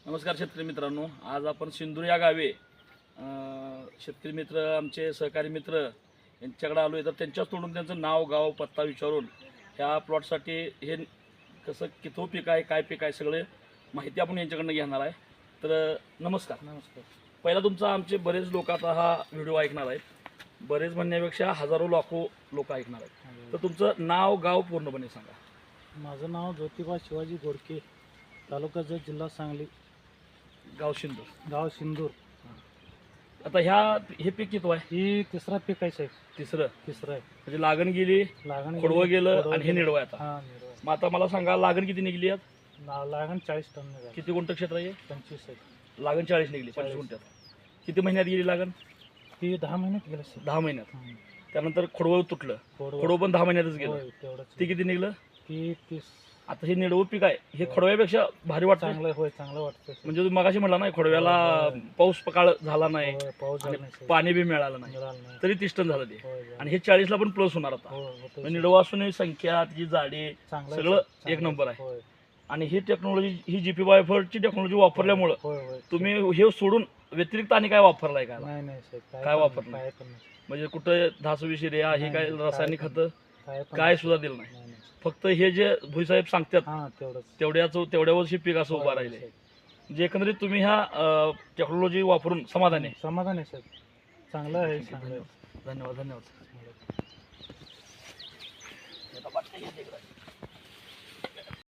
नमस्कार शेतकरी मित्रांनो, आज आपण सिंदूर या गावी शेतकरी मित्र आमचे सहकारी मित्र यांच्याकडे आलो आहे. तर त्यांच्याच तोंडून त्यांचं नाव गाव पत्ता विचारून ह्या प्लॉटसाठी हे कसं किती पीक आहे काय पीक आहे सगळे माहिती आपण यांच्याकडनं घेणार आहे. तर नमस्कार. पहिला तुमचा आमचे बरेच लोक आता हा व्हिडिओ ऐकणार आहेत, बरेच म्हणण्यापेक्षा हजारो लाखो लोक ऐकणार आहेत. तर तुमचं नाव गाव पूर्णपणे सांगा. माझं नाव ज्योतिबा शिवाजी गोडके, तालुका जत, जिल्हा सांगली, गाव सिंदूर. गाव सिंदूर. आता हे पीक किती आहे? ही तिसरा पीक आहे साहेब. तिसरं आहे. म्हणजे लागण गेली, लागण खोडवं गेलं खोडवं आणि हे गेलं. निडवं आहे आता. हा, निडवं. मग आता मला सांगा, लागण किती निघली आहे? लागण 40 टन निघाली. किती गुंठ क्षेत्र आहे? 25 आहे. लागण 40 निघली, 25 गुंठ्यात. किती महिन्यात गेली लागण? ती 10 महिन्यात गेली साहेब. 10 महिन्यात. त्यानंतर खोडवं तुटलं, खोडवं पण 10 महिन्यातच गेलं. होय, तेवढंच. ते किती निघलं? ती 30. आता हे निडवं पीक आहे, हे खोडव्यापेक्षा भारी वाटतं. चांगलं होय, चांगलं वाटतं. म्हणजे तुम्ही मगाशी म्हटला नाही, खोडव्याला पाऊस काळ झाला नाही, होय, पाऊस झाला नाही साहेब. पाणी बी मिळालं नाही, मिळालं नाही. तरी 30 टन झालं ते. होय, आणि हे 40ला पण प्लस होणार आता. होय, होतं. म्हणजे निडवं असून संख्या, त्याची जाडी चांगलं सगळं आहे, एक नंबर आहे. होय, आणि ही टेक्नॉलॉजी, ही जीपी बायोफर्टची टेक्नॉलॉजी वापरल्यामुळं होय, होय. तुम्ही हे सोडून व्यतिरिक्त आणि काय वापरलाय का? नाही नाही साहेब, काय पण वापरलं? नाही, काय पण नाही. म्हणजे कुठं धासवी शिर्या हे नाही, काय नाही, रासायनिक काय खतं पण काय सुद्धा दिलं नाही. नाही, नाही. फक्त हे जे भुईसाहेब सांगतात हा, तेवढंच. तेवढ्यावर हे पीक असं उभा राहिले. म्हणजे एकंदरीत तुम्ही ह्या टेक्नॉलॉजी वापरून समाधानी आहे? समाधान आहे साहेब, चांगलं आहे, चांगलं आहे. धन्यवाद.